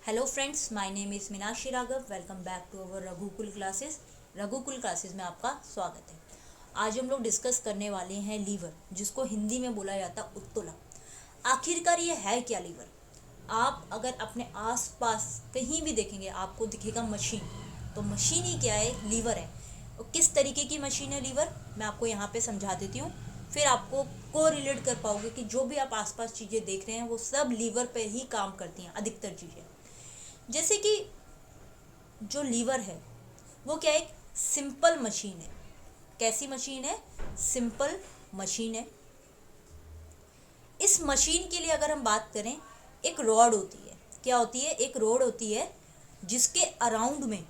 Hello friends, my name is Meenakshi Raghav. Welcome back to our Raghukul classes. Raghukul classes में आपका स्वागत है। आज हम लोग डिस्कस करने वाले हैं लीवर, जिसको हिंदी में बोला जाता है उत्तोलन। आखिरकार ये है क्या लीवर? आप अगर अपने आसपास कहीं भी देखेंगे आपको दिखेगा मशीन। तो मशीन ही क्या है? लीवर है। और किस तरीके की मशीन है लीवर, मैं आपको यहाँ पे समझा देती हूँ। फिर आपको को रिलेट कर पाओगे कि जो भी आप आसपास चीज़ें देख रहे हैं वो सब लीवर पे ही काम करती हैं, अधिकतर चीज़ें। जैसे कि जो लीवर है वो क्या है? एक सिंपल मशीन है। कैसी मशीन है? सिंपल मशीन है। इस मशीन के लिए अगर हम बात करें, एक रॉड होती है। क्या होती है? एक रॉड होती है जिसके अराउंड में,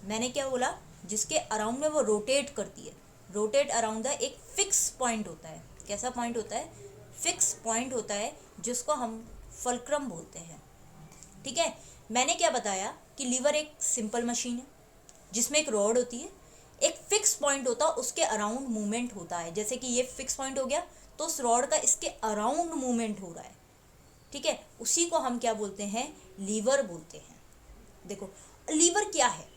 मैंने क्या बोला, जिसके अराउंड में वो रोटेट करती है। रोटेट अराउंड द एक फिक्स पॉइंट होता है। कैसा पॉइंट होता है? फिक्स पॉइंट होता है, जिसको हम फल्क्रम बोलते हैं। ठीक है, मैंने क्या बताया कि लीवर एक सिंपल मशीन है जिसमें एक रॉड होती है, एक फिक्स पॉइंट होता है, उसके अराउंड मूवमेंट होता है। जैसे कि ये फिक्स पॉइंट हो गया तो उस रॉड का इसके अराउंड मूवमेंट हो रहा है। ठीक है, उसी को हम क्या बोलते हैं? लीवर बोलते हैं। देखो, लीवर क्या है?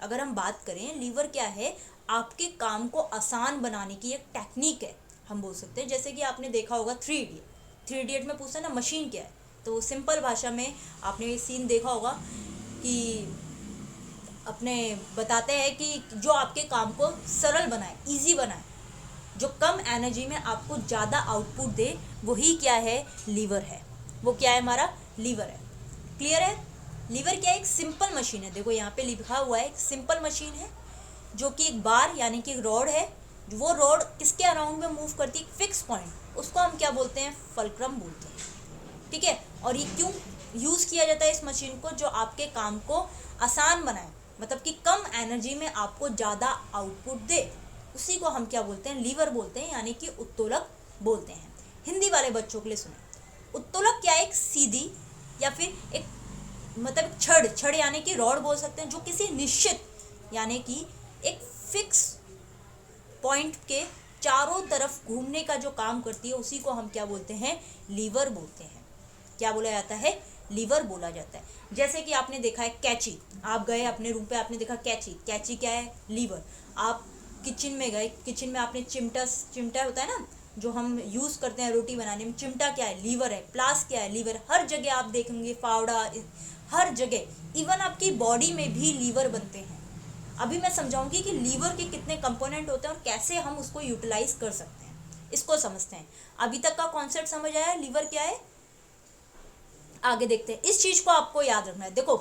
अगर हम बात करें लीवर क्या है, आपके काम को आसान बनाने की एक टेक्निक है, हम बोल सकते हैं। जैसे कि आपने देखा होगा थ्री इडियट में पूछा ना मशीन क्या है, तो वो सिंपल भाषा में आपने ये सीन देखा होगा कि अपने बताते हैं कि जो आपके काम को सरल बनाए, इजी बनाए, जो कम एनर्जी में आपको ज़्यादा आउटपुट दे, वही क्या है? लीवर है। वो क्या है? हमारा लीवर है। क्लियर है? लीवर क्या है? एक सिंपल मशीन है। देखो यहाँ पे लिखा हुआ है, एक सिंपल मशीन है जो कि एक बार यानी कि एक रॉड है। वो रॉड किसके अराउंड में मूव करती है? Fix point. उसको हम क्या बोलते हैं? फल्क्रम बोलते हैं। ठीक है, और ये क्यों यूज़ किया जाता है इस मशीन को? जो आपके काम को आसान बनाए, मतलब कि कम एनर्जी में आपको ज़्यादा आउटपुट दे, उसी को हम क्या बोलते हैं? लीवर बोलते हैं, यानी कि उत्तोलक बोलते हैं। हिंदी वाले बच्चों के लिए सुने, उत्तोलक क्या है? एक सीधी या फिर एक मतलब छड़, छड़ यानी कि रॉड बोल सकते हैं, जो किसी निश्चित यानी कि एक फिक्स पॉइंट के चारों तरफ घूमने का जो काम करती है, उसी को हम क्या बोलते हैं? लीवर बोलते हैं। क्या बोला जाता है? लीवर बोला जाता है। जैसे कि आपने देखा है कैंची, आप गए अपने रूम पे, आपने देखा कैंची। कैंची क्या है? लीवर। आप किचन में गए, किचन में आपने चिमटा, चिमटा होता है ना जो हम यूज़ करते हैं रोटी बनाने में, चिमटा क्या है? लीवर है। प्लास क्या है? लीवर। हर जगह आप देखेंगे फावड़ा, हर जगह, इवन आपकी बॉडी में भी लीवर बनते हैं। अभी मैं समझाऊंगी कि लीवर के कितने कंपोनेंट होते हैं और कैसे हम उसको यूटिलाइज कर सकते हैं, इसको समझते हैं। अभी तक का कॉन्सेप्ट समझ आया लीवर क्या है? आगे देखते हैं। इस चीज को आपको याद रखना है। देखो,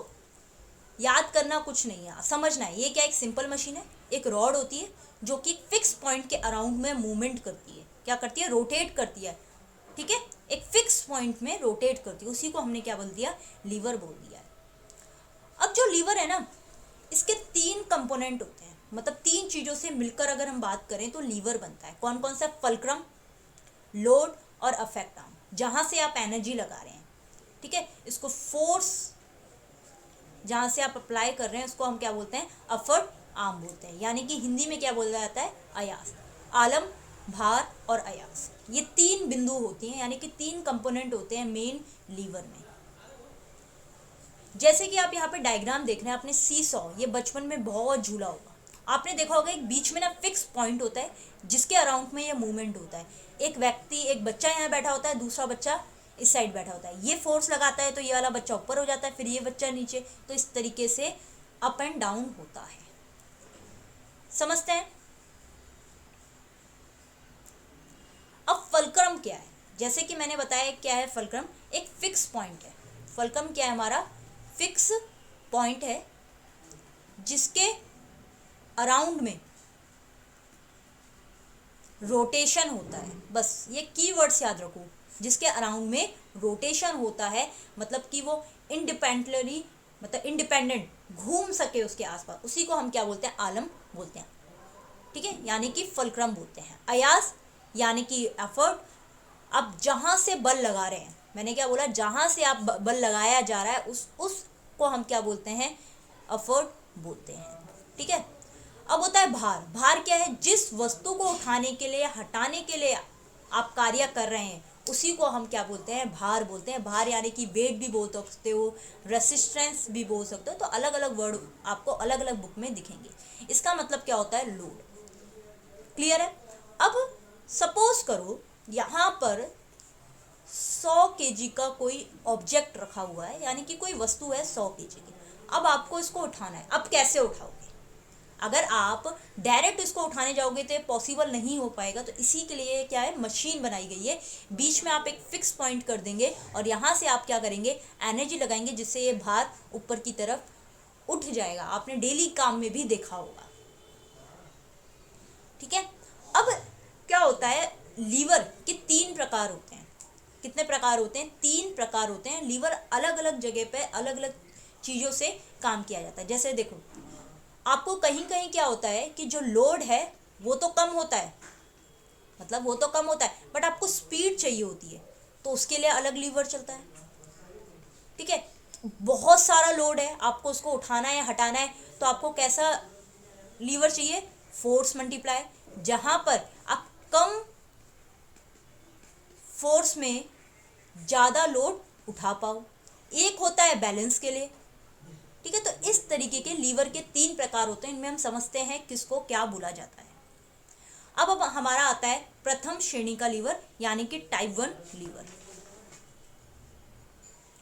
याद करना कुछ नहीं है, समझना है। ये क्या? एक सिंपल मशीन है। एक रॉड होती है जो कि फिक्स पॉइंट के अराउंड में मूवमेंट करती है। क्या करती है? रोटेट करती है। ठीक है, एक फिक्स पॉइंट में रोटेट करती है, उसी को हमने क्या बोल दिया? लीवर बोल दिया है। अब जो लीवर है ना, इसके तीन कंपोनेंट होते हैं, मतलब तीन चीजों से मिलकर अगर हम बात करें तो लीवर बनता है। कौन कौन सा? फल्क्रम, लोड और अफेक्ट आर्म, जहां से आप एनर्जी लगा रहे हैं। ठीक है, इसको फोर्स जहां से आप अप्लाई कर रहे हैं उसको हम क्या बोलते हैं? अफर्ट आर्म बोलते हैं, यानी कि हिंदी में क्या बोला जाता है? अयास। आलम, भार और अयास, ये तीन बिंदु होती हैं, यानी कि तीन कंपोनेंट होते हैं मेन लीवर में। जैसे कि आप यहाँ पे डायग्राम देख रहे हैं, आपने सी सॉ, ये बचपन में बहुत झूला होगा। आपने देखा होगा एक बीच में ना फिक्स पॉइंट होता है जिसके अराउंड में ये मूवमेंट होता है। एक व्यक्ति, एक बच्चा यहाँ बैठा होता है, दूसरा बच्चा इस साइड बैठा होता है। ये फोर्स लगाता है तो ये वाला बच्चा ऊपर हो जाता है, फिर ये बच्चा नीचे। तो इस तरीके से अप एंड डाउन होता है। समझते हैं? अब फल्क्रम क्या है? जैसे कि मैंने बताया क्या है फल्क्रम? एक फिक्स पॉइंट है। फल्क्रम क्या है? हमारा फिक्स पॉइंट है जिसके अराउंड में रोटेशन होता है। बस ये कीवर्ड्स याद रखो, जिसके अराउंड में रोटेशन होता है, मतलब कि वो इंडिपेंडेंटली, मतलब इंडिपेंडेंट घूम सके उसके आसपास, उसी को हम क्या बोलते हैं? आलम बोलते हैं। ठीक है, यानी कि फल्क्रम बोलते हैं। अयास यानी कि एफर्ट। अब जहां से बल लगा रहे हैं, मैंने क्या बोला? जहां से आप बल लगाया जा रहा है उसको हम क्या बोलते हैं? एफर्ट बोलते हैं। ठीक है, अब होता है भार। भार क्या है? जिस वस्तु को उठाने के लिए, हटाने के लिए आप कार्य कर रहे हैं, उसी को हम क्या बोलते हैं, भार बोलते हैं। भार यानी कि वेट भी बोल सकते हो, रेसिस्टेंस भी बोल सकते हो। तो अलग अलग वर्ड आपको अलग अलग बुक में दिखेंगे। इसका मतलब क्या होता है, लोड। क्लियर है। अब सपोज करो यहाँ पर 100 केजी का कोई ऑब्जेक्ट रखा हुआ है, यानी कि कोई वस्तु है 100 केजी की। अब आपको इसको उठाना है। अब कैसे उठाओगे? अगर आप डायरेक्ट इसको उठाने जाओगे तो पॉसिबल नहीं हो पाएगा। तो इसी के लिए क्या है, मशीन बनाई गई है। बीच में आप एक फिक्स पॉइंट कर देंगे और यहाँ से आप क्या करेंगे, एनर्जी लगाएंगे, जिससे ये भार ऊपर की तरफ उठ जाएगा। आपने डेली काम में भी देखा होगा। ठीक है। अब क्या होता है, लीवर के 3 प्रकार होते हैं। कितने प्रकार होते हैं? 3 प्रकार होते हैं। लीवर अलग अलग जगह पे अलग अलग चीज़ों से काम किया जाता है। जैसे देखो, आपको कहीं कहीं क्या होता है कि जो लोड है वो तो कम होता है, मतलब वो तो कम होता है, बट आपको स्पीड चाहिए होती है, तो उसके लिए अलग लीवर चलता है। ठीक है। बहुत सारा लोड है, आपको उसको उठाना है, हटाना है, तो आपको कैसा लीवर चाहिए? Force multiply. जहां पर आप कम फोर्स में ज़्यादा लोड उठा पाओ। एक होता है बैलेंस के लिए। ठीक है। तो इस तरीके के लीवर के 3 प्रकार होते हैं। इनमें हम समझते हैं किसको क्या बोला जाता है। अब हमारा आता है प्रथम श्रेणी का लीवर, यानी कि type 1 lever.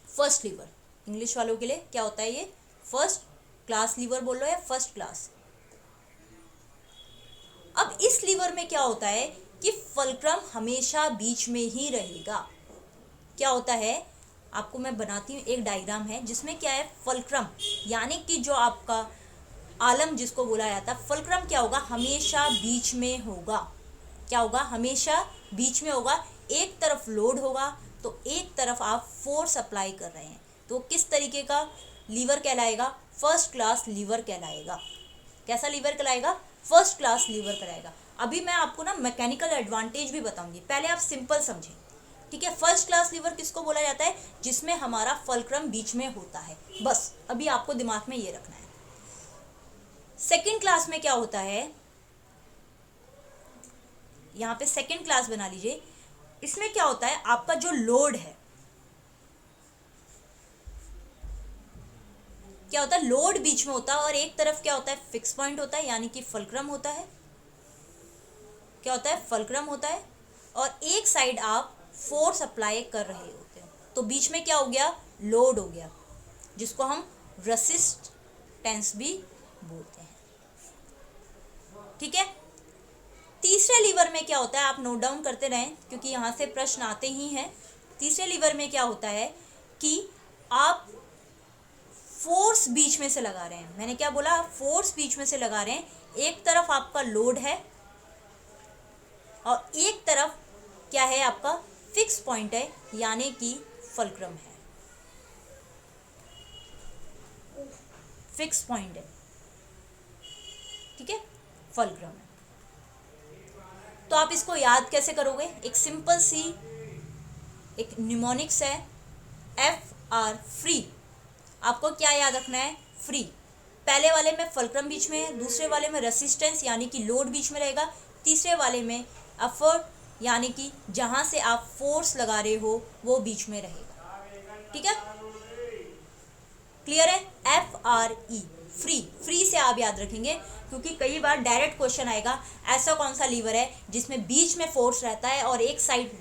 First lever English वालों के लिए क्या होता है, ये फर्स्ट क्लास लीवर बोल लो या फर्स्ट क्लास। अब इस लीवर में क्या होता है कि फलक्रम हमेशा बीच में ही रहेगा। क्या होता है, आपको मैं बनाती हूँ, एक डायग्राम है जिसमें क्या है, फलक्रम यानी कि जो आपका आलम जिसको बोला जाता है, फलक्रम क्या होगा, हमेशा बीच में होगा। क्या होगा, हमेशा बीच में होगा। एक तरफ लोड होगा तो एक तरफ आप फोर्स अप्लाई कर रहे हैं, तो किस तरीके का लीवर कहलाएगा, फर्स्ट क्लास लीवर कहलाएगा। कैसा लीवर कहलाएगा, फर्स्ट क्लास लीवर कहलाएगा। अभी मैं आपको ना मैकेनिकल एडवांटेज भी बताऊंगी, पहले आप सिंपल समझें। ठीक है। फर्स्ट क्लास लीवर किसको बोला जाता है, जिसमें हमारा फलक्रम बीच में होता है। बस अभी आपको दिमाग में ये रखना है। सेकंड क्लास में क्या होता है, यहाँ पे सेकंड क्लास बना लीजिए। इसमें क्या होता है, आपका जो लोड है, क्या होता है, लोड बीच में होता है और एक तरफ क्या होता है, फिक्स पॉइंट होता है, यानी कि फलक्रम होता है। क्या होता है, फलक्रम होता है, और एक साइड आप फोर्स अप्लाई कर रहे होते हो, तो बीच में क्या हो गया, लोड हो गया, जिसको हम रेसिस्टेंस भी बोलते हैं। ठीक है। तीसरे लीवर में क्या होता है, आप नोट डाउन करते रहें क्योंकि यहाँ से प्रश्न आते ही हैं। तीसरे लीवर में क्या होता है कि आप फोर्स बीच में से लगा रहे हैं। मैंने क्या बोला, फोर्स बीच में से लगा रहे हैं। एक तरफ आपका लोड है और एक तरफ क्या है, आपका फिक्स पॉइंट है, यानी कि फलक्रम है, फिक्स पॉइंट है। ठीक है, फलक्रम है। तो आप इसको याद कैसे करोगे, एक सिंपल सी एक निमोनिक्स है, FR फ्री। आपको क्या याद रखना है, फ्री। पहले वाले में फलक्रम बीच में है, दूसरे वाले में रेसिस्टेंस यानी कि लोड बीच में रहेगा, तीसरे वाले में एफर्ट यानी कि जहां से आप फोर्स लगा रहे हो वो बीच में रहेगा। ठीक है, क्लियर है। FRE फ्री, फ्री से आप याद रखेंगे क्योंकि कई बार डायरेक्ट क्वेश्चन आएगा, ऐसा कौन सा लीवर है जिसमें बीच में फोर्स रहता है और एक साइड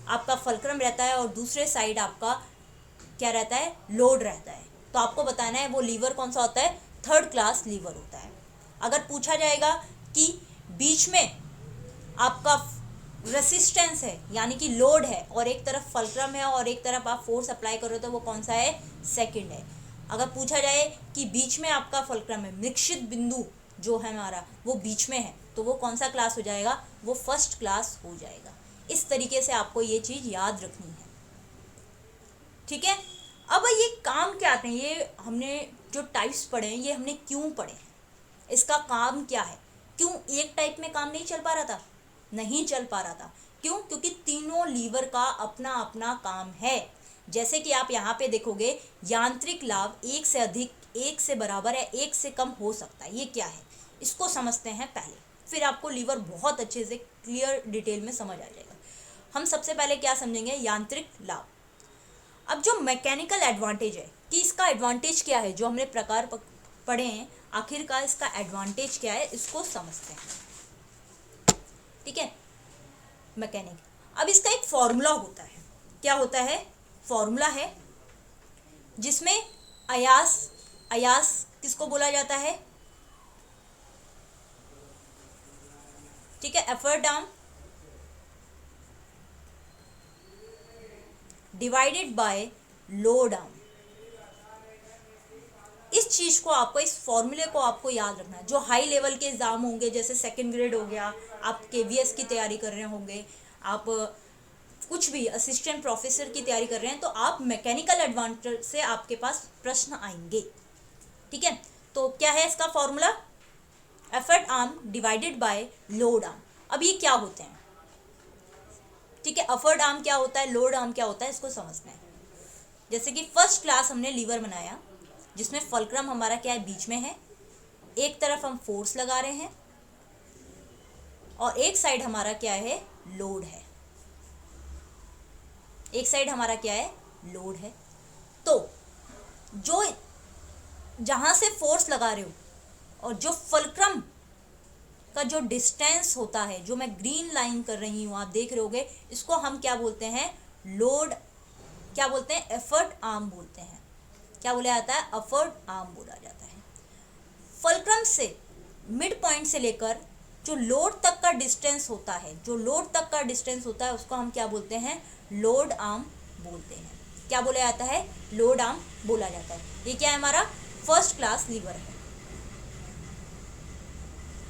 आपका फलक्रम रहता है और दूसरे साइड आपका क्या रहता है, लोड रहता है। तो आपको बताना है वो लीवर कौन सा होता है, थर्ड क्लास लीवर होता है। अगर पूछा जाएगा कि बीच में आपका रेसिस्टेंस है यानी कि लोड है और एक तरफ फलक्रम है और एक तरफ आप फोर्स अप्लाई करो तो वो कौन सा है, सेकंड है। अगर पूछा जाए कि बीच में आपका फलक्रम है, निश्चित बिंदु जो है हमारा वो बीच में है, तो वो कौन सा क्लास हो जाएगा, वो फर्स्ट क्लास हो जाएगा। इस तरीके से आपको ये चीज़ याद रखनी है। ठीक है। अब ये काम क्या आते हैं, ये हमने जो टाइप्स पढ़े हैं ये हमने क्यों पढ़े हैं, इसका काम क्या है, क्यों एक टाइप में काम नहीं चल पा रहा था, नहीं चल पा रहा था, क्यों, क्योंकि तीनों लीवर का अपना अपना काम है। जैसे कि आप यहाँ पे देखोगे, यांत्रिक लाभ एक से अधिक, एक से बराबर है, एक से कम हो सकता है। ये क्या है, इसको समझते हैं पहले, फिर आपको लीवर बहुत अच्छे से क्लियर डिटेल में समझ आ जाएगा। हम सबसे पहले क्या समझेंगे, यांत्रिक लाभ। अब जो मैकेनिकल एडवांटेज है कि इसका एडवांटेज क्या है, जो हमने प्रकार पढ़े हैं, आखिरकार इसका एडवांटेज क्या है, इसको समझते हैं। ठीक है, मैकेनिक। अब इसका एक फॉर्मूला होता है, क्या होता है, फॉर्मूला है जिसमें अयास, अयास किसको बोला जाता है, ठीक है, effort arm divided by load arm. इस चीज को आपको, इस फॉर्मूले को आपको याद रखना है। जो हाई लेवल के एग्जाम होंगे, जैसे सेकंड ग्रेड हो गया, आप केवीएस की तैयारी कर रहे होंगे, आप कुछ भी असिस्टेंट प्रोफेसर की तैयारी कर रहे हैं, तो आप मैकेनिकल एडवांटेज से आपके पास प्रश्न आएंगे। ठीक है, तो क्या है इसका formula, effort arm divided by load arm. अब ये क्या होते हैं, ठीक है, एफर्ट आर्म क्या होता है, लोड आर्म क्या होता है, इसको समझना है। जैसे कि फर्स्ट क्लास हमने लीवर बनाया, जिसमें फलक्रम हमारा क्या है, बीच में है, एक तरफ हम फोर्स लगा रहे हैं और एक साइड हमारा क्या है, लोड है, एक साइड हमारा क्या है, लोड है। तो जो जहां से फोर्स लगा रहे हो और जो फलक्रम का जो डिस्टेंस होता है, जो मैं ग्रीन लाइन कर रही हूं, आप देख रहे होगे, इसको हम क्या बोलते हैं, लोड, क्या बोलते हैं, एफर्ट आर्म बोलते हैं। क्या बोला जाता है, एफर्ट आर्म बोला जाता है। फलक्रम से मिड पॉइंट से लेकर जो लोड तक का डिस्टेंस होता है, जो लोड तक का डिस्टेंस होता है, उसको हम क्या बोलते हैं, लोड आर्म बोलते हैं। क्या बोला जाता है, लोड आर्म बोला जाता है। ये क्या है, हमारा फर्स्ट क्लास लीवर है।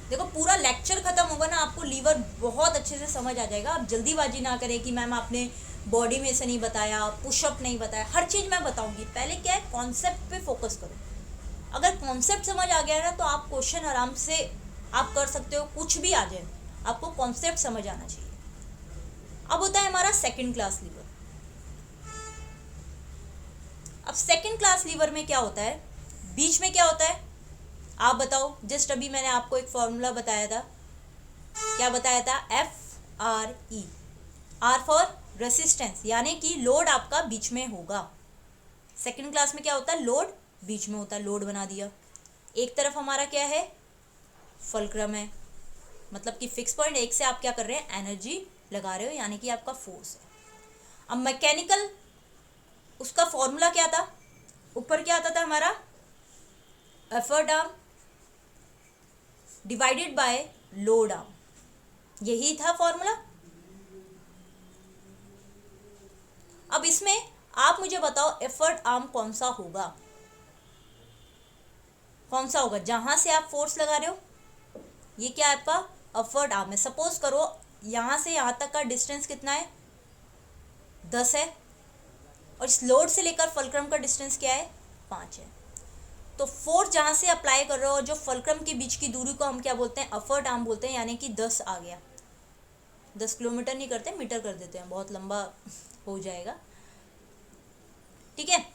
देखो पूरा लेक्चर खत्म होगा ना, आपको लीवर बहुत अच्छे से समझ आ जाएगा। आप जल्दीबाजी ना करें कि मैम आपने बॉडी में से नहीं बताया, पुशअप नहीं बताया, हर चीज़ मैं बताऊंगी। पहले क्या है, कॉन्सेप्ट पे फोकस करो। अगर कॉन्सेप्ट समझ आ गया ना, तो आप क्वेश्चन आराम से आप कर सकते हो, कुछ भी आ जाए, आपको कॉन्सेप्ट समझ आना चाहिए। अब होता है हमारा सेकंड क्लास लीवर। अब सेकंड क्लास लीवर में क्या होता है, बीच में क्या होता है, आप बताओ। जस्ट अभी मैंने आपको एक फॉर्मूला बताया था, क्या बताया था, FRE, R फॉर रेसिस्टेंस, यानी कि लोड आपका बीच में होगा। सेकंड क्लास में क्या होता है, लोड बीच में होता है, लोड बना दिया। एक तरफ हमारा क्या है, फलक्रम है, मतलब कि फिक्स पॉइंट, एक से आप क्या कर रहे हैं, एनर्जी लगा रहे हो, यानी कि आपका फोर्स है। अब मैकेनिकल, उसका फॉर्मूला क्या था, ऊपर क्या आता था हमारा, effort arm divided by load arm, यही था फॉर्मूला। अब इसमें आप मुझे बताओ, एफर्ट आर्म कौन सा होगा, कौन सा होगा, जहां से आप फोर्स लगा रहे हो, ये क्या है आपका एफर्ट आर्म है। सपोज करो यहां से यहां तक का डिस्टेंस कितना है, 10 है, और इस लोड से लेकर फलक्रम का डिस्टेंस क्या है, 5 है। तो फोर्स जहां से अप्लाई कर रहे हो, जो फलक्रम के बीच की दूरी को हम क्या बोलते हैं, एफर्ट आर्म बोलते हैं, यानी कि 10 आ गया। 10 किलोमीटर नहीं करते, मीटर कर देते हैं, बहुत लंबा हो जाएगा। ठीक है,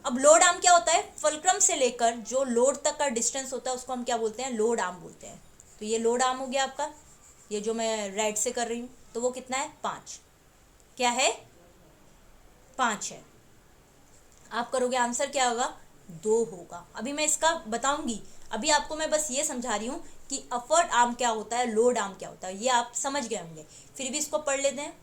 अब लोड आर्म क्या होता है, फलक्रम से लेकर जो लोड तक का डिस्टेंस होता है, उसको हम क्या बोलते हैं, लोड आर्म बोलते हैं। तो ये लोड आर्म हो गया आपका, ये जो मैं राइट से कर रही हूँ, तो वो कितना है, 5, क्या है, 5 है। आप करोगे, आंसर क्या होगा, 2 होगा। अभी मैं इसका बताऊंगी, अभी आपको मैं बस ये समझा रही हूँ कि एफर्ट आर्म क्या होता है, लोड आर्म क्या होता है, ये आप समझ गए होंगे। फिर भी इसको पढ़ लेते हैं।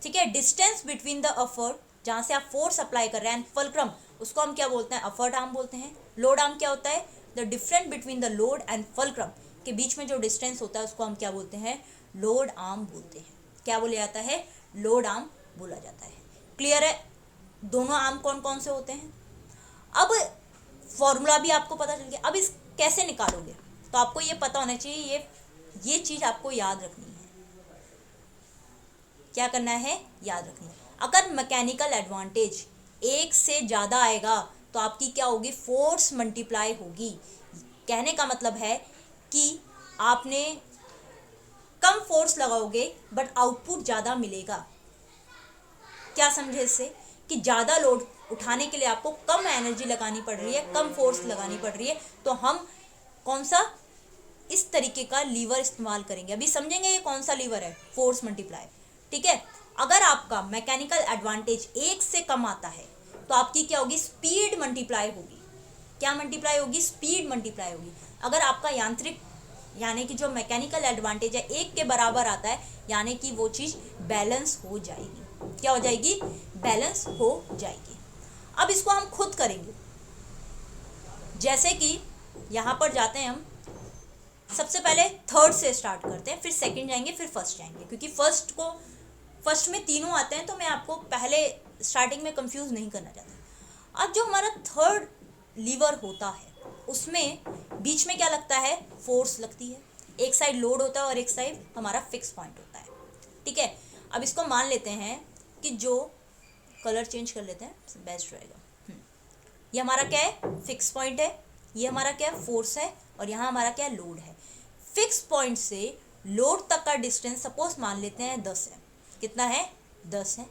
ठीक है, डिस्टेंस बिटवीन द एफर्ट, जहाँ से आप फोर्स अप्लाई कर रहे हैं, फलक्रम, उसको हम क्या बोलते हैं, एफर्ट आर्म बोलते हैं। लोड आर्म क्या होता है, the difference between the load and fulcrum, के बीच में जो डिस्टेंस होता है, उसको हम क्या बोलते हैं, लोड आर्म बोलते हैं। क्या बोला जाता है, लोड आर्म बोला जाता है। क्लियर है, दोनों आर्म कौन कौन से होते हैं। अब फॉर्मूला भी आपको पता चल गया। अब इस कैसे निकालोगे, तो आपको ये पता होना चाहिए, ये चीज आपको याद रखनी है। क्या करना है, याद रखनी है। अगर मैकेनिकल एडवांटेज 1 से ज़्यादा आएगा, तो आपकी क्या होगी, फोर्स मल्टीप्लाई होगी। कहने का मतलब है कि आपने कम फोर्स लगाओगे बट आउटपुट ज़्यादा मिलेगा। क्या समझे इससे, कि ज़्यादा लोड उठाने के लिए आपको कम एनर्जी लगानी पड़ रही है, कम फोर्स लगानी पड़ रही है, तो हम कौन सा, इस तरीके का लीवर इस्तेमाल करेंगे। अभी समझेंगे ये कौन सा लीवर है, फोर्स मल्टीप्लाई। ठीक है। अगर आपका मैकेनिकल एडवांटेज 1 से कम आता है तो आपकी क्या होगी, स्पीड मल्टीप्लाई होगी। क्या मल्टीप्लाई होगी, स्पीड मल्टीप्लाई होगी। अगर आपका यांत्रिक यानी कि जो मैकेनिकल एडवांटेज है 1 के बराबर आता है, यानी कि वो चीज़ बैलेंस हो जाएगी। क्या हो जाएगी, बैलेंस हो जाएगी। अब इसको हम खुद करेंगे। जैसे कि यहाँ पर जाते हैं हम, सबसे पहले थर्ड से स्टार्ट करते हैं, फिर सेकंड जाएंगे, फिर फर्स्ट जाएंगे, क्योंकि फर्स्ट में तीनों आते हैं, तो मैं आपको पहले स्टार्टिंग में कंफ्यूज नहीं करना चाहता। अब जो हमारा थर्ड लीवर होता है उसमें बीच में क्या लगता है, फोर्स लगती है। एक साइड लोड होता है और एक साइड हमारा फिक्स पॉइंट होता है, ठीक है। अब इसको मान लेते हैं कि जो कलर चेंज कर लेते हैं बेस्ट रहेगा। ये हमारा क्या है, फिक्स पॉइंट है, ये हमारा क्या है, फोर्स है, और यहाँ हमारा क्या है, लोड है। फिक्स पॉइंट से लोड तक का डिस्टेंस सपोज मान लेते हैं 10 है। कितना है, 10 है।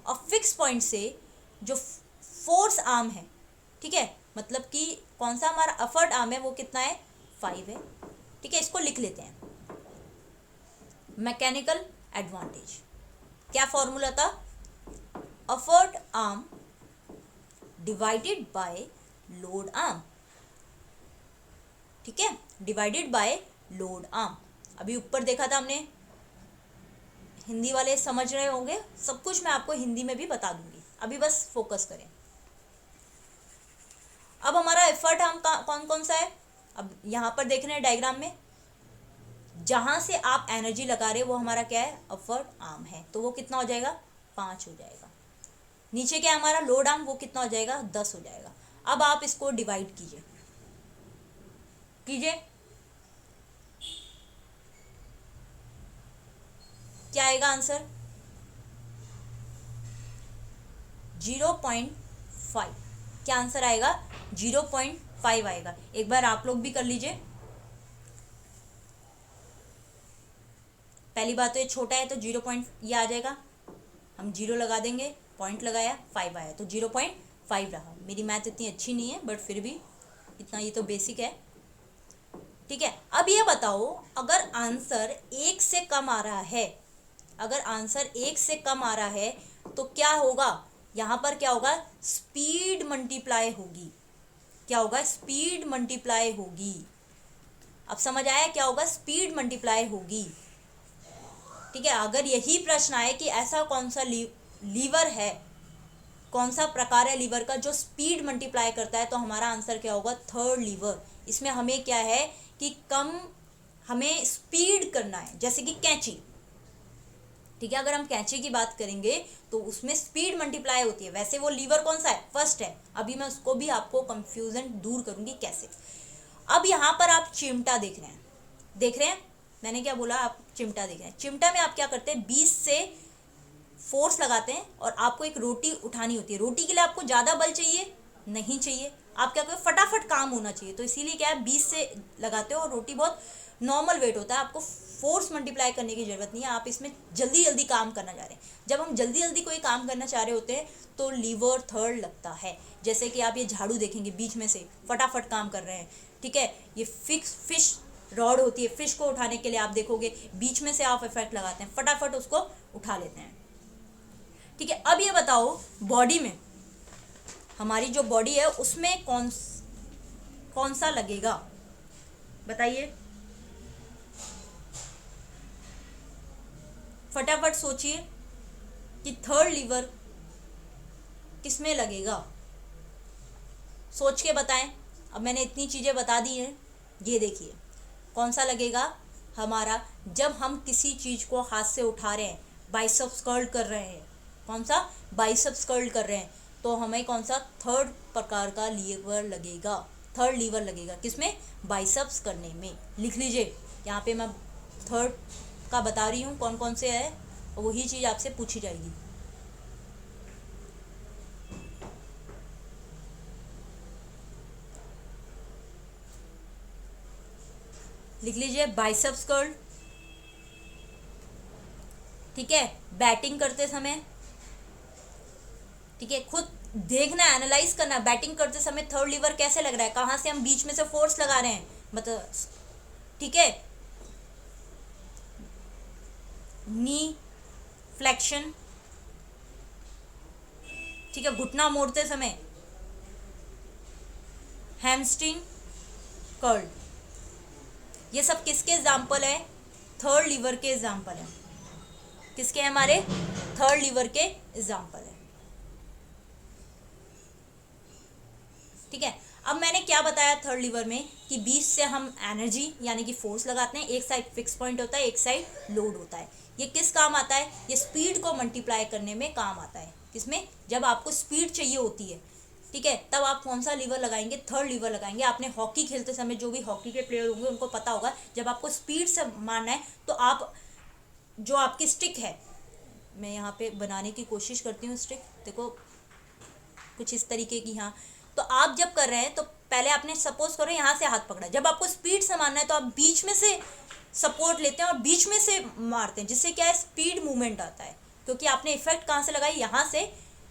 और फिक्स पॉइंट से जो फोर्स आर्म है, ठीक है, मतलब कि कौन सा हमारा एफर्ट आर्म है, वो कितना है, 5 है, ठीक है। इसको लिख लेते हैं, मैकेनिकल एडवांटेज क्या फॉर्मूला था, effort arm divided by load arm, ठीक है, डिवाइडेड बाय लोड आर्म। अभी ऊपर देखा था हमने, हिंदी वाले समझ रहे होंगे, सब कुछ मैं आपको हिंदी में भी बता दूंगी, अभी बस फोकस करें। अब हमारा एफर्ट आर्म कौन कौन सा है, अब यहाँ पर देख रहे हैं डायग्राम में, जहाँ से आप एनर्जी लगा रहे हो वो हमारा क्या है, एफर्ट आर्म है, तो वो कितना हो जाएगा, 5 हो जाएगा। नीचे क्या है हमारा लोड आर्म, वो कितना हो जाएगा, 10 हो जाएगा। अब आप इसको डिवाइड कीजिए, क्या आएगा आंसर, 0.5। क्या आंसर आएगा, 0.5 आएगा। एक बार आप लोग भी कर लीजिए। पहली बात तो ये छोटा है तो 0. ये आ जाएगा, हम 0 लगा देंगे, पॉइंट लगाया, 5 आया, तो 0.5 रहा। मेरी मैथ इतनी अच्छी नहीं है बट फिर भी इतना, ये तो बेसिक है, ठीक है। अब ये बताओ, अगर आंसर 1 से कम आ रहा है, अगर आंसर 1 से कम आ रहा है तो क्या होगा, यहाँ पर क्या होगा, स्पीड मल्टीप्लाई होगी। क्या होगा, स्पीड मल्टीप्लाई होगी। अब समझ आया क्या होगा, स्पीड मल्टीप्लाई होगी, ठीक है। अगर यही प्रश्न आए कि ऐसा कौन सा लीवर है, कौन सा प्रकार है लीवर का जो स्पीड मल्टीप्लाई करता है, तो हमारा आंसर क्या होगा, थर्ड लीवर। इसमें हमें क्या है कि कम हमें स्पीड करना है, जैसे कि कैंची, ठीक है। अगर हम कैंची की बात करेंगे तो उसमें स्पीड मल्टीप्लाई होती है, वैसे वो लीवर कौन सा है, फर्स्ट है। अभी मैं उसको भी आपको कंफ्यूजन दूर करूंगी कैसे। अब यहाँ पर आप चिमटा देख रहे हैं, मैंने क्या बोला, आप चिमटा देख रहे हैं। चिमटा में आप क्या करते हैं, 20 से फोर्स लगाते हैं और आपको एक रोटी उठानी होती है। रोटी के लिए आपको ज़्यादा बल चाहिए नहीं चाहिए, आप क्या करें, फटाफट काम होना चाहिए, तो इसीलिए क्या है 20 से लगाते हो, और रोटी बहुत नॉर्मल वेट होता है, आपको फोर्स मल्टीप्लाई करने की ज़रूरत नहीं है, आप इसमें जल्दी जल्दी काम करना चाह रहे हैं। जब हम जल्दी जल्दी कोई काम करना चाह रहे होते हैं तो लीवर थर्ड लगता है। जैसे कि आप ये झाड़ू देखेंगे, बीच में से फटाफट काम कर रहे हैं, ठीक है। ये फिश रॉड होती है, फिश को उठाने के लिए आप देखोगे बीच में से आप इफेक्ट लगाते हैं, फटाफट उसको उठा लेते हैं, ठीक है। अब ये बताओ, बॉडी में, हमारी जो बॉडी है उसमें कौन सा लगेगा, बताइए, फटाफट सोचिए कि थर्ड लीवर किसमें लगेगा, सोच के बताएं। अब मैंने इतनी चीज़ें बता दी हैं, ये देखिए कौन सा लगेगा हमारा, जब हम किसी चीज़ को हाथ से उठा रहे हैं, बाइसेप्स कर्ल कर रहे हैं, कौन सा, बाइसेप्स कर्ल कर रहे हैं, तो हमें कौन सा थर्ड प्रकार का लीवर लगेगा, थर्ड लीवर लगेगा, किसमें, बाइसेप्स करने में। लिख लीजिए, यहाँ पे मैं थर्ड का बता रही हूँ कौन कौन से है, और वही चीज़ आपसे पूछी जाएगी। लिख लीजिए, बाइसेप्स कर्ल, ठीक है, बैटिंग करते समय, ठीक है, खुद देखना, एनालाइज करना, बैटिंग करते समय थर्ड लीवर कैसे लग रहा है, कहाँ से हम बीच में से फोर्स लगा रहे हैं, मतलब, ठीक है, नी, फ्लेक्शन, ठीक है, घुटना मोड़ते समय, हैमस्ट्रिंग कर्ल, ये सब किसके एग्जाम्पल है? थर्ड लीवर के एग्जाम्पल है। किसके? हमारे थर्ड लीवर के एग्जाम्पल है। ठीक है, अब मैंने क्या बताया थर्ड लीवर में कि बीच से हम एनर्जी यानी कि फोर्स लगाते हैं, एक साइड फिक्स पॉइंट होता है, एक साइड लोड होता है। ये किस काम आता है? ये स्पीड को मल्टीप्लाई करने में काम आता है। किसमें? जब आपको स्पीड चाहिए होती है, ठीक है, तब आप कौन सा लीवर लगाएंगे? थर्ड लीवर लगाएंगे। आपने हॉकी खेलते समय, जो भी हॉकी के प्लेयर होंगे उनको पता होगा, जब आपको स्पीड से मारना है तो आप जो आपकी स्टिक है, मैं यहाँ पे बनाने की कोशिश करती हूँ स्टिक, देखो कुछ इस तरीके की। हाँ, तो आप जब कर रहे हैं तो पहले आपने सपोज करो यहाँ से हाथ पकड़ा, जब आपको स्पीड से मारना है तो आप बीच में से सपोर्ट लेते हैं और बीच में से मारते हैं, जिससे क्या है? स्पीड मूवमेंट आता है, क्योंकि आपने इफेक्ट कहाँ से लगाई? यहाँ से।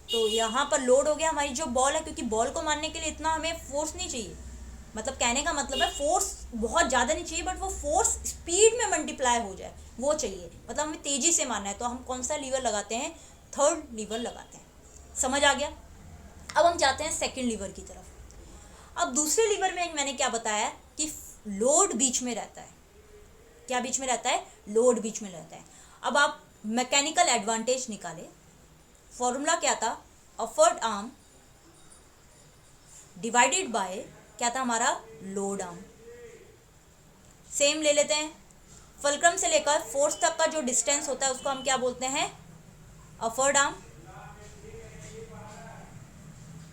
तो यहाँ पर लोड हो गया हमारी जो बॉल है, क्योंकि बॉल को मारने के लिए इतना हमें फोर्स नहीं चाहिए, मतलब कहने का मतलब है फोर्स बहुत ज़्यादा नहीं चाहिए, बट वो फोर्स स्पीड में मल्टीप्लाई हो जाए वो चाहिए, मतलब हमें तेज़ी से मारना है। तो हम कौन सा लीवर लगाते हैं? थर्ड लीवर लगाते हैं। समझ आ गया? अब हम जाते हैं सेकंड लीवर की तरफ। अब दूसरे लीवर में मैंने क्या बताया कि लोड बीच में रहता है। क्या बीच में रहता है? लोड बीच में रहता है। अब आप मैकेनिकल एडवांटेज निकाले। फॉर्मूला क्या था? अफर्ट आर्म डिवाइडेड बाय क्या था हमारा? Load arm. सेम ले लेते हैं, फुलक्रम से लेकर फोर्स तक का जो डिस्टेंस होता है उसको हम क्या बोलते हैं? Effort arm.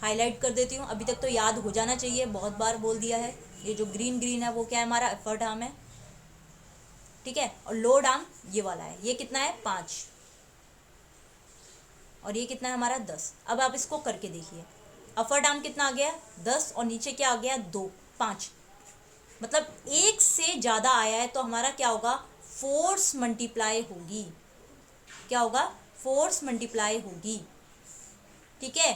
हाईलाइट कर देती हूँ, अभी तक तो याद हो जाना चाहिए, बहुत बार बोल दिया है। ये जो ग्रीन ग्रीन है वो क्या है? हमारा एफर्ट आर्म है, ठीक है। और लोड आर्म ये वाला है, ये कितना है? 5, और ये कितना है हमारा? 10। अब आप इसको करके देखिए, अफर्ट आर्म कितना आ गया? 10, और नीचे क्या आ गया? 2, 5, मतलब एक से ज़्यादा आया है, तो हमारा क्या होगा? फोर्स मल्टीप्लाई होगी। क्या होगा? फोर्स मल्टीप्लाई होगी, ठीक है।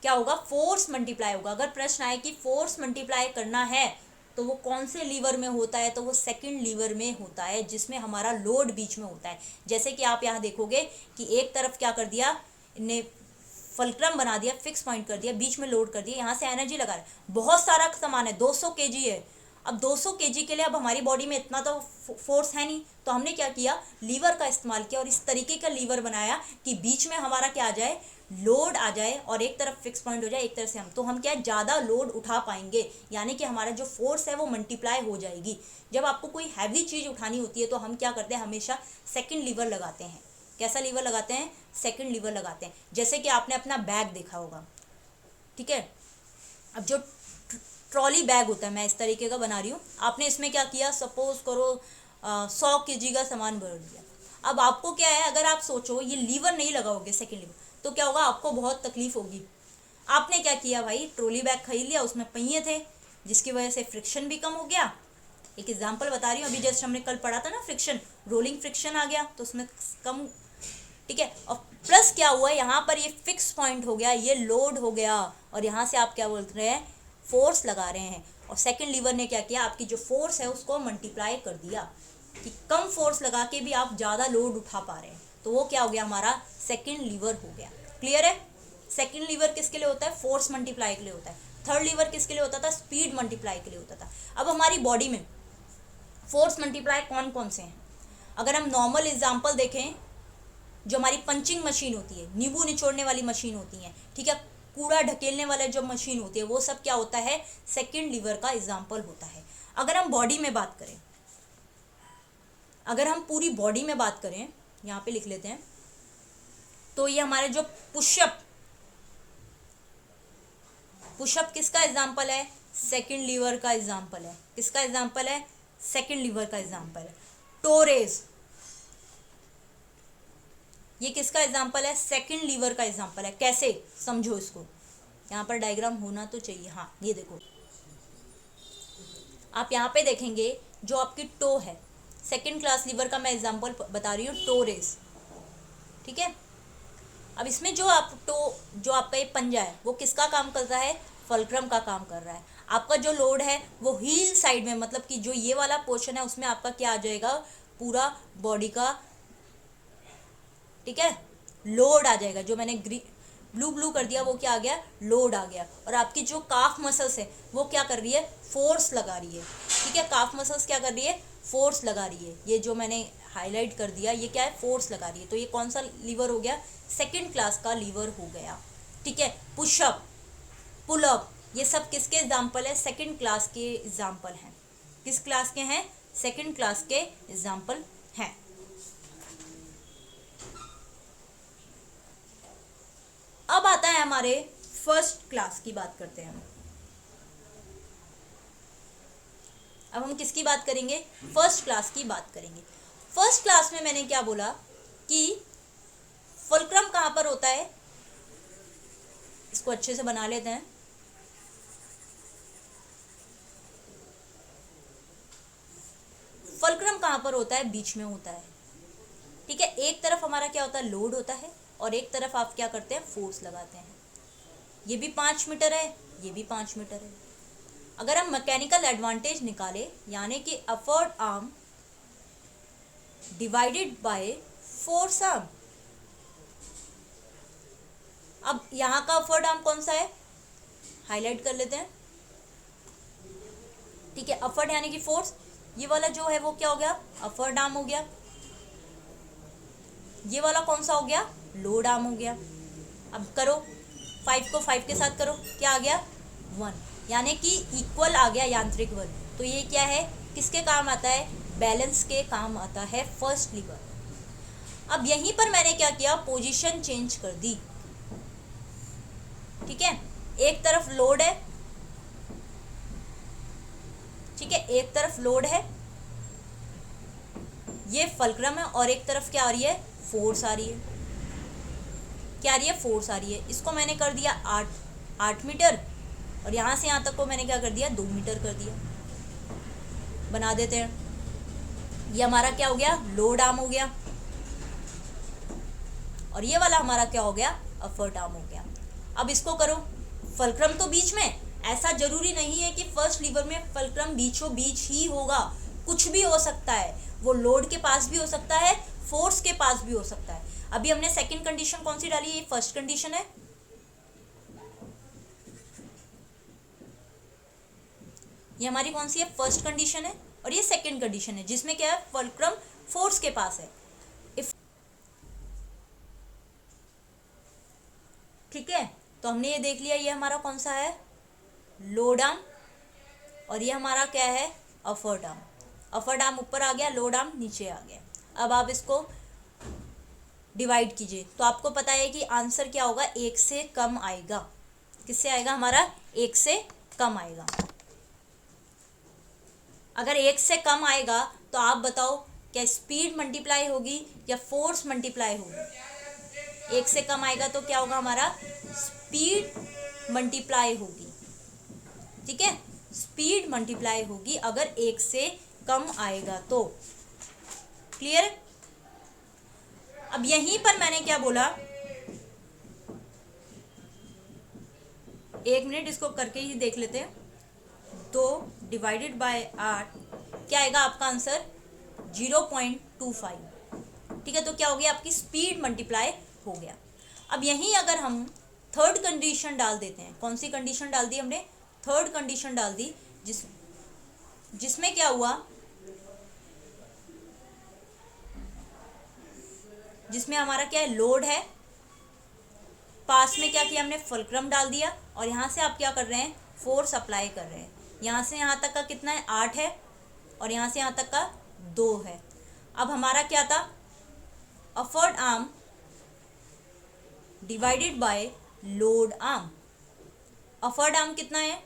क्या होगा? फोर्स मल्टीप्लाई होगा। अगर प्रश्न आए कि फोर्स मल्टीप्लाई करना है तो वो कौन से लीवर में होता है? तो वो सेकंड लीवर में होता है, जिसमें हमारा लोड बीच में होता है। जैसे कि आप यहाँ देखोगे कि एक तरफ क्या कर दिया इनने? फुलक्रम बना दिया, फिक्स पॉइंट कर दिया, बीच में लोड कर दिया, यहाँ से एनर्जी लगा रहा है। बहुत सारा सामान है, 200 केजी है। अब 200 केजी के लिए अब हमारी बॉडी में इतना तो फोर्स है नहीं, तो हमने क्या किया? लीवर का इस्तेमाल किया और इस तरीके का लीवर बनाया कि बीच में हमारा क्या आ जाए? लोड आ जाए, और एक तरफ फिक्स पॉइंट हो जाए, एक तरफ से हम, तो हम क्या ज़्यादा लोड उठा पाएंगे, यानी कि हमारा जो फोर्स है वो मल्टीप्लाई हो जाएगी। जब आपको कोई हैवी चीज़ उठानी होती है तो हम क्या करते हैं? हमेशा सेकंड लीवर लगाते हैं। कैसा लीवर लगाते हैं? सेकंड लीवर लगाते हैं। जैसे कि आपने अपना बैग देखा होगा, ठीक है। अब जो ट्रॉली बैग होता है, मैं इस तरीके का बना रही हूँ, आपने इसमें क्या किया? सपोज करो 100 केजी का सामान भर दिया। अब आपको क्या है, अगर आप सोचो ये लीवर नहीं लगाओगे सेकंड लीवर, तो क्या होगा? आपको बहुत तकलीफ होगी। आपने क्या किया भाई? ट्रॉली बैग खरीद लिया, उसमें पहिए थे, जिसकी वजह से फ्रिक्शन भी कम हो गया। एक एग्जाम्पल बता रही हूँ, अभी जस्ट हमने कल पढ़ा था ना फ्रिक्शन, रोलिंग फ्रिक्शन आ गया तो उसमें कम, ठीक है। और प्लस क्या हुआ? यहाँ पर ये फिक्स पॉइंट हो गया, ये लोड हो गया, और यहाँ से आप क्या बोल रहे हैं? फोर्स लगा रहे हैं। और सेकंड लीवर ने क्या किया? आपकी जो फोर्स है उसको मल्टीप्लाई कर दिया, कि कम फोर्स लगा के भी आप ज़्यादा लोड उठा पा रहे हैं, तो वो क्या हो गया? हमारा सेकंड लीवर हो गया। क्लियर है? सेकंड लीवर किसके लिए होता है? फोर्स मल्टीप्लाई के लिए होता है। थर्ड लीवर किसके लिए होता था? स्पीड मल्टीप्लाई के लिए होता था। अब हमारी बॉडी में फोर्स मल्टीप्लाई कौन कौन से हैं? अगर हम नॉर्मल एग्जाम्पल देखें, जो हमारी पंचिंग मशीन होती है, नींबू निचोड़ने वाली मशीन होती है, ठीक है, कूड़ा ढकेलने वाले जो मशीन होती है, वो सब क्या होता है? सेकंड लीवर का एग्जाम्पल होता है। अगर हम बॉडी में बात करें, अगर हम पूरी बॉडी में बात करें, यहाँ पे लिख लेते हैं, तो ये हमारे जो पुशअप, पुशअप किसका एग्जाम्पल है? सेकंड लीवर का एग्जाम्पल है। किसका एग्जाम्पल है? सेकंड लीवर का एग्जाम्पल है। टो रेज, ये किसका एग्जाम्पल है? सेकंड लीवर का एग्जाम्पल है। कैसे? समझो इसको, यहाँ पर डायग्राम होना तो चाहिए। हाँ, ये देखो, आप यहाँ पे देखेंगे जो आपकी टो है, सेकंड क्लास लीवर का मैं एग्जाम्पल बता रही हूँ, टो रेस, ठीक है। अब इसमें जो आप टो, जो आपका ये पंजा है, वो किसका काम करता है? फुलक्रम का काम कर रहा है। आपका जो लोड है वो हील साइड में, मतलब कि जो ये वाला पोर्शन है उसमें आपका क्या आ जाएगा? पूरा बॉडी का ठीक है, लोड आ जाएगा। जो मैंने ब्लू ब्लू कर दिया वो क्या आ गया, लोड आ गया। और आपकी जो काफ मसल्स है वो क्या कर रही है, फोर्स लगा रही है। ठीक है, काफ मसल्स क्या कर रही है, फोर्स लगा रही है। ये जो मैंने हाईलाइट कर दिया ये क्या है, फोर्स लगा रही है। तो ये कौन सा लीवर हो गया, सेकंड क्लास का लीवर हो गया। ठीक है, पुशअप, पुलअप, ये सब किसके एग्जाम्पल है, सेकंड क्लास के एग्जाम्पल हैं। किस क्लास के हैं, सेकंड क्लास के एग्जाम्पल हैं। अब आता है हमारे फर्स्ट क्लास की बात करते हैं हम। अब हम किसकी बात करेंगे, फर्स्ट क्लास की बात करेंगे। फर्स्ट क्लास में मैंने क्या बोला कि फुलक्रम कहाँ पर होता है, इसको अच्छे से बना लेते हैं। फुलक्रम कहाँ पर होता है, बीच में होता है। ठीक है, एक तरफ हमारा क्या होता है, लोड होता है, और एक तरफ आप क्या करते हैं, फोर्स लगाते हैं। ये भी 5 मीटर है, ये भी 5 मीटर है। अगर हम मैकेनिकल एडवांटेज निकाले, यानी कि upward arm divided by force arm. अब यहाँ का अपवर्ड आर्म कौन सा है, हाईलाइट कर लेते हैं। ठीक है, अपवर्ड यानी कि फोर्स, ये वाला जो है वो क्या हो गया, अपवर्ड आर्म हो गया। ये वाला कौन सा हो गया, लोड आर्म हो गया। अब करो 5 को 5 के साथ करो, क्या आ गया 1, यानी कि इक्वल आ गया यांत्रिक बल। तो ये क्या है, किसके काम आता है, बैलेंस के काम आता है फर्स्ट लीवर। अब यहीं पर मैंने क्या किया, पोजीशन चेंज कर दी। ठीक है, एक तरफ लोड है, ठीक है, एक तरफ लोड है, ये फुलक्रम है, और एक तरफ क्या आ रही है, फोर्स आ रही है। क्या आ रही है, फोर्स आ रही है। इसको मैंने कर दिया 8 मीटर, और यहाँ से यहाँ तक को मैंने क्या कर दिया, 2 मीटर कर दिया। बना देते हैं। ये हमारा क्या हो गया, लोड आर्म हो गया, और ये वाला हमारा क्या हो गया, अपवर्ड आर्म हो गया। अब इसको करो, फुलक्रम तो बीच में, ऐसा जरूरी नहीं है कि फर्स्ट लीवर में फुलक्रम बीचों बीच ही होगा, कुछ भी हो सकता है। वो लोड के पास भी हो सकता है, फोर्स के पास भी हो सकता है। अभी हमने सेकंड कंडीशन कौन सी डाली, ये फर्स्ट कंडीशन है। ये हमारी कौन सी है, फर्स्ट कंडीशन है, और ये सेकंड कंडीशन है, जिसमें क्या है, फुलक्रम फोर्स के पास है। ठीक है, तो हमने ये देख लिया, ये हमारा कौन सा है, लोड आर्म, और ये हमारा क्या है, अपवर्ड आर्म। अपवर्ड आर्म ऊपर आ गया, लोड आर्म नीचे आ गया। अब आप इसको डिवाइड कीजिए, तो आपको पता है कि आंसर क्या होगा, 1 से कम आएगा। किससे आएगा, हमारा 1 से कम आएगा। अगर 1 से कम आएगा तो आप बताओ, क्या स्पीड मल्टीप्लाई होगी या फोर्स मल्टीप्लाई होगी। 1 से कम आएगा तो क्या होगा, हमारा स्पीड मल्टीप्लाई होगी। ठीक है, स्पीड मल्टीप्लाई होगी अगर 1 से कम आएगा तो। क्लियर। अब यहीं पर मैंने क्या बोला, 1 मिनट इसको करके ही देख लेते हैं। 2 डिवाइडेड बाय 8 क्या आएगा आपका आंसर, 0.25। ठीक है, तो क्या हो गया, आपकी स्पीड मल्टीप्लाई हो गया। अब यहीं अगर हम थर्ड कंडीशन डाल देते हैं, कौन सी कंडीशन डाल दी हमने, थर्ड कंडीशन डाल दी, जिसमें क्या हुआ, जिसमें हमारा क्या है, लोड है, पास में क्या किया हमने, फुलक्रम डाल दिया, और यहाँ से आप क्या कर रहे हैं, फोर्स अप्लाई कर रहे हैं। यहाँ से यहाँ तक का कितना है, 8 है, और यहाँ से यहाँ तक का 2 है। अब हमारा क्या था, upward arm divided by load arm. Upward arm कितना है,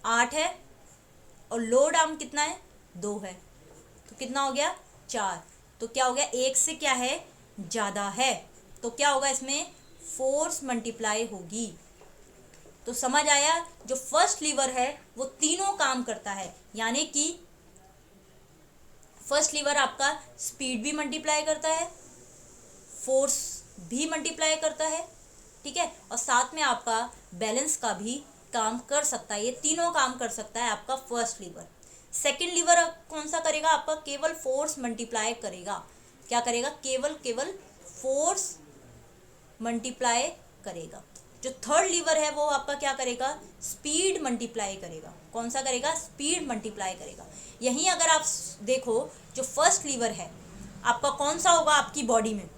8 है, और लोड आर्म कितना है, 2 है, तो कितना हो गया, 4। तो क्या हो गया, 1 से क्या है, ज़्यादा है, तो क्या होगा, इसमें फोर्स मल्टीप्लाई होगी। तो समझ आया, जो फर्स्ट लीवर है वो तीनों काम करता है, यानी कि फर्स्ट लीवर आपका स्पीड भी मल्टीप्लाई करता है, फोर्स भी मल्टीप्लाई करता है, ठीक है, और साथ में आपका बैलेंस का भी काम कर सकता है। ये तीनों काम कर सकता है आपका फर्स्ट लीवर। सेकंड लीवर कौन सा करेगा, आपका केवल फोर्स मल्टीप्लाई करेगा। क्या करेगा, केवल फोर्स मल्टीप्लाई करेगा। जो थर्ड लीवर है वो आपका क्या करेगा, स्पीड मल्टीप्लाई करेगा। कौन सा करेगा, स्पीड मल्टीप्लाई करेगा। यहीं अगर आप देखो, जो फर्स्ट लीवर है आपका कौन सा होगा आपकी बॉडी में,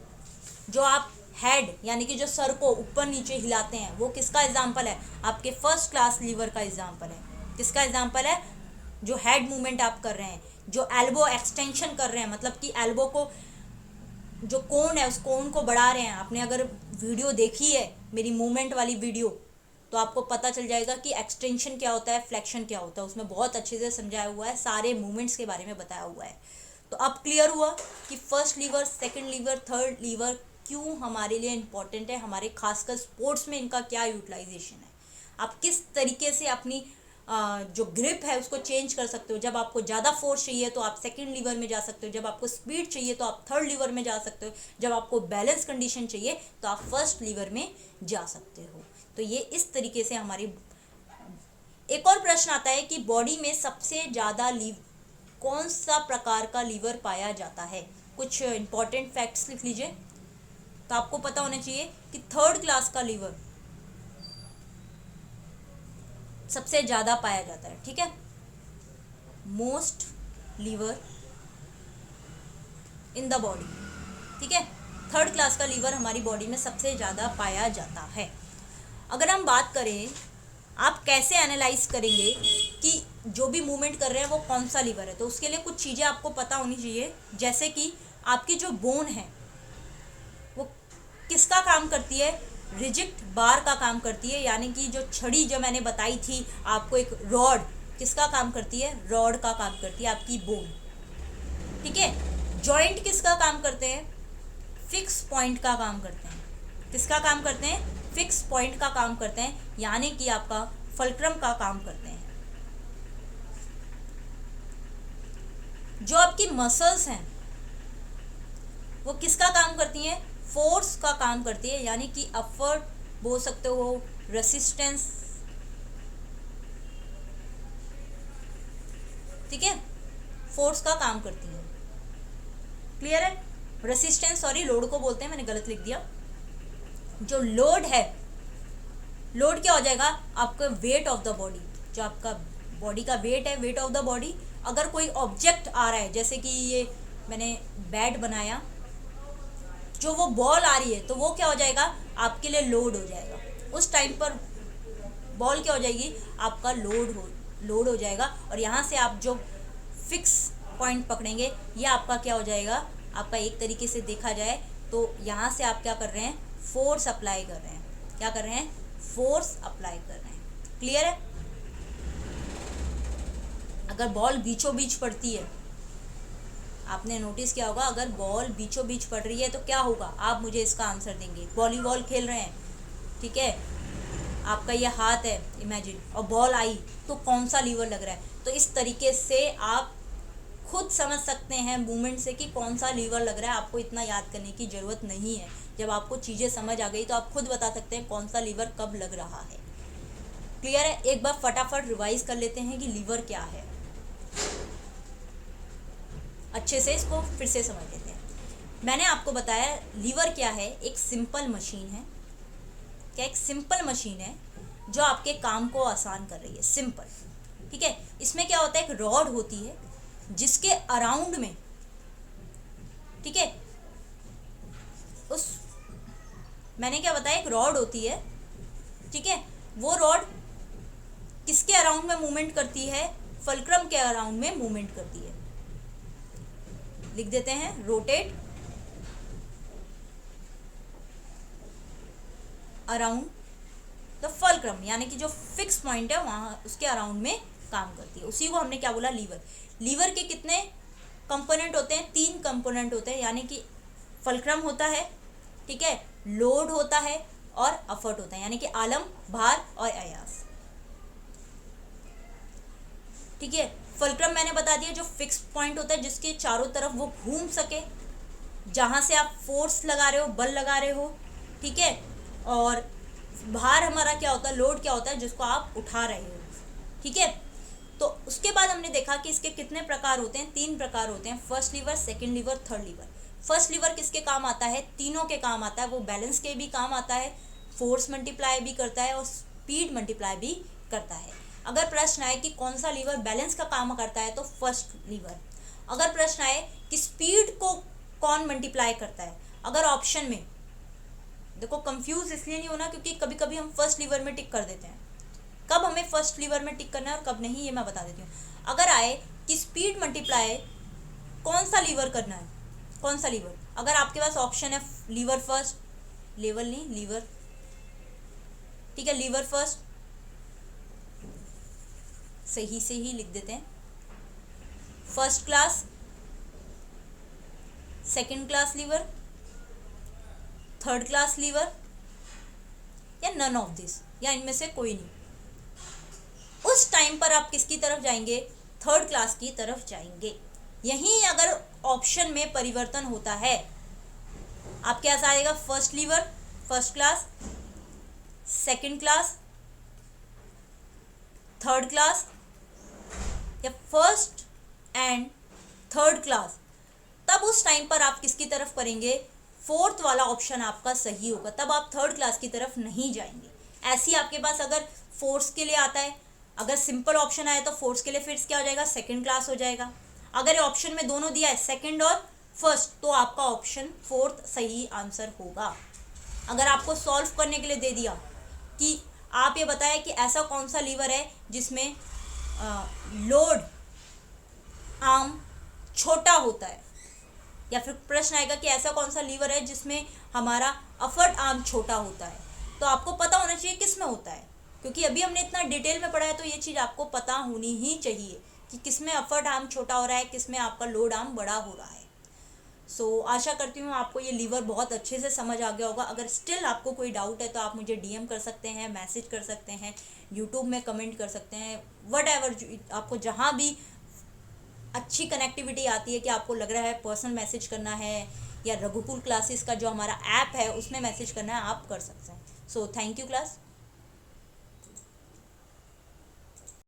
जो आप हेड यानी कि जो सर को ऊपर नीचे हिलाते हैं, वो किसका एग्जाम्पल है, आपके फर्स्ट क्लास लीवर का एग्जाम्पल है। किसका एग्जाम्पल है, जो हेड मूवमेंट आप कर रहे हैं, जो एल्बो एक्सटेंशन कर रहे हैं, मतलब कि एल्बो को जो कोन है उस कोन को बढ़ा रहे हैं। आपने अगर वीडियो देखी है मेरी मूवमेंट वाली वीडियो, तो आपको पता चल जाएगा कि एक्सटेंशन क्या होता है, फ्लेक्शन क्या होता है। उसमें बहुत अच्छे से समझाया हुआ है, सारे मूवमेंट्स के बारे में बताया हुआ है। तो अब क्लियर हुआ कि first lever, second lever, third lever क्यों हमारे लिए इम्पोर्टेंट है, हमारे खासकर स्पोर्ट्स में इनका क्या यूटिलाइजेशन है। आप किस तरीके से अपनी जो ग्रिप है उसको चेंज कर सकते हो। जब आपको ज़्यादा फोर्स चाहिए तो आप सेकंड लीवर में जा सकते हो, जब आपको स्पीड चाहिए तो आप थर्ड लीवर में जा सकते हो, जब आपको बैलेंस कंडीशन चाहिए तो आप फर्स्ट लीवर में जा सकते हो। तो ये इस तरीके से हमारी। एक और प्रश्न आता है कि बॉडी में सबसे ज़्यादा कौन सा प्रकार का लीवर पाया जाता है। कुछ इंपॉर्टेंट फैक्ट्स लिख लीजिए। तो आपको पता होना चाहिए कि थर्ड क्लास का लीवर सबसे ज़्यादा पाया जाता है। ठीक है, most lever in the body. ठीक है, थर्ड क्लास का लीवर हमारी बॉडी में सबसे ज़्यादा पाया जाता है। अगर हम बात करें आप कैसे एनालाइज करेंगे कि जो भी मूवमेंट कर रहे हैं वो कौन सा लीवर है, तो उसके लिए कुछ चीज़ें आपको पता होनी चाहिए। जैसे कि आपकी जो बोन है वो किसका काम करती है, रिजिड बार का काम करती है। यानी कि जो छड़ी जो मैंने बताई थी आपको, एक रॉड, किसका काम करती है, रॉड का काम करती है आपकी बोन। ठीक है, जॉइंट किसका काम करते हैं, फिक्स पॉइंट का काम करते हैं। किसका काम करते हैं, फिक्स पॉइंट का काम करते हैं, यानी कि आपका फल्क्रम का काम करते हैं। जो आपकी मसल्स हैं वो किसका काम करती हैं, फोर्स का काम करती है, यानी कि एफर्ट बोल सकते हो, रेसिस्टेंस। ठीक है, फोर्स का काम करती है। क्लियर है, रेसिस्टेंस, सॉरी लोड को बोलते हैं, मैंने गलत लिख दिया। जो लोड है, लोड क्या हो जाएगा, आपका वेट ऑफ द बॉडी। जो आपका बॉडी का वेट है, वेट ऑफ द बॉडी। अगर कोई ऑब्जेक्ट आ रहा है, जैसे कि ये मैंने बैट बनाया, जो वो बॉल आ रही है तो वो क्या हो जाएगा, आपके लिए लोड हो जाएगा। उस टाइम पर बॉल क्या हो जाएगी, आपका लोड हो जाएगा। और यहाँ से आप जो फिक्स पॉइंट पकड़ेंगे, ये आपका क्या हो जाएगा, आपका एक तरीके से देखा जाए तो यहाँ से आप क्या कर रहे हैं, फोर्स अप्लाई कर रहे हैं। क्या कर रहे हैं, फोर्स अप्लाई कर रहे हैं। क्लियर है। अगर बॉल बीचों बीच पड़ती है, आपने नोटिस किया होगा, अगर बॉल बीचों बीच पड़ रही है तो क्या होगा, आप मुझे इसका आंसर देंगे। वॉलीबॉल खेल रहे हैं, ठीक है, आपका ये हाथ है इमेजिन, और बॉल आई तो कौन सा लीवर लग रहा है। तो इस तरीके से आप खुद समझ सकते हैं मूवमेंट से कि कौन सा लीवर लग रहा है। आपको इतना याद करने की ज़रूरत नहीं है। जब आपको चीज़ें समझ आ गई तो आप खुद बता सकते हैं कौन सा लीवर कब लग रहा है। क्लियर है। एक बार फटाफट रिवाइज कर लेते हैं कि लीवर क्या है, अच्छे से इसको फिर से समझ लेते हैं। मैंने आपको बताया लीवर क्या है, एक सिंपल मशीन है। क्या, एक सिंपल मशीन है जो आपके काम को आसान कर रही है, सिंपल। ठीक है, इसमें क्या होता है, एक रॉड होती है जिसके अराउंड में, ठीक है, उस मैंने क्या बताया, एक रॉड होती है, ठीक है, वो रॉड किसके अराउंड में मूवमेंट करती है, फल्क्रम के अराउंड में मूवमेंट करती है। लिख देते हैं, रोटेट अराउंड द फल्क्रम, यानी कि जो फिक्स पॉइंट है वहां उसके अराउंड में काम करती है। उसी को हमने क्या बोला, लीवर। लीवर के कितने कंपोनेंट होते हैं, 3 कंपोनेंट होते हैं, यानी कि फल्क्रम होता है, ठीक है, लोड होता है और एफर्ट होता है, यानी कि आलम, भार और अयास। ठीक है, फल्क्रम मैंने बता दिया, जो फिक्स पॉइंट होता है जिसके चारों तरफ वो घूम सके, जहां से आप फोर्स लगा रहे हो, बल लगा रहे हो, ठीक है। और भार हमारा क्या होता है, लोड क्या होता है, जिसको आप उठा रहे हो, ठीक है। तो उसके बाद हमने देखा कि इसके कितने प्रकार होते हैं, 3 प्रकार होते हैं, first lever, second lever, third lever. First lever किसके काम आता है? तीनों के काम आता है। वो बैलेंस के भी काम आता है, फोर्स मल्टीप्लाई भी करता है और स्पीड मल्टीप्लाई भी करता है। अगर प्रश्न आए कि कौन सा लीवर बैलेंस का काम करता है तो फर्स्ट लीवर। अगर प्रश्न आए कि स्पीड को कौन मल्टीप्लाई करता है, अगर ऑप्शन में देखो, कंफ्यूज इसलिए नहीं होना क्योंकि कभी कभी हम फर्स्ट लीवर में टिक कर देते हैं। कब हमें फर्स्ट लीवर में टिक करना है और कब नहीं, ये मैं बता देती हूँ। अगर आए कि स्पीड मल्टीप्लाई कौन सा लीवर करना है, कौन सा लीवर, अगर आपके पास ऑप्शन है लीवर फर्स्ट, लेवल नहीं लीवर, ठीक है, लीवर फर्स्ट, सही से ही लिख देते हैं, first class, second class lever, third class lever, या नन ऑफ दिस, या इनमें से कोई नहीं, उस टाइम पर आप किसकी तरफ जाएंगे? थर्ड क्लास की तरफ जाएंगे। यहीं अगर ऑप्शन में परिवर्तन होता है, आपके पास आएगा first lever, first class, second class, third class, या फर्स्ट एंड थर्ड क्लास, तब उस टाइम पर आप किसकी तरफ करेंगे? फोर्थ वाला ऑप्शन आपका सही होगा, तब आप थर्ड क्लास की तरफ नहीं जाएंगे। ऐसी आपके पास अगर फोर्स के लिए आता है, अगर सिंपल ऑप्शन आया तो फोर्स के लिए फिर क्या हो जाएगा? सेकंड क्लास हो जाएगा। अगर ऑप्शन में दोनों दिया है, सेकंड और फर्स्ट, तो आपका ऑप्शन फोर्थ सही आंसर होगा। अगर आपको सॉल्व करने के लिए दे दिया कि आप ये बताएं कि ऐसा कौन सा लीवर है जिसमें लोड आर्म छोटा होता है, या फिर प्रश्न आएगा कि ऐसा कौन सा लीवर है जिसमें हमारा अफर्ट आर्म छोटा होता है, तो आपको पता होना चाहिए किस में होता है, क्योंकि अभी हमने इतना डिटेल में पढ़ा है तो ये चीज़ आपको पता होनी ही चाहिए कि किस में अफर्ट आर्म छोटा हो रहा है, किस में आपका लोड आर्म बड़ा हो रहा है। सो आशा करती हूँ आपको ये लीवर बहुत अच्छे से समझ आ गया होगा। अगर स्टिल आपको कोई डाउट है तो आप मुझे डीएम कर सकते हैं, मैसेज कर सकते हैं, यूट्यूब में कमेंट कर सकते हैं, व्हाटएवर आपको जहाँ भी अच्छी कनेक्टिविटी आती है कि आपको लग रहा है पर्सनल मैसेज करना है या रघुकुल क्लासेस का जो हमारा ऐप है उसमें मैसेज करना है, आप कर सकते हैं। So thank you class.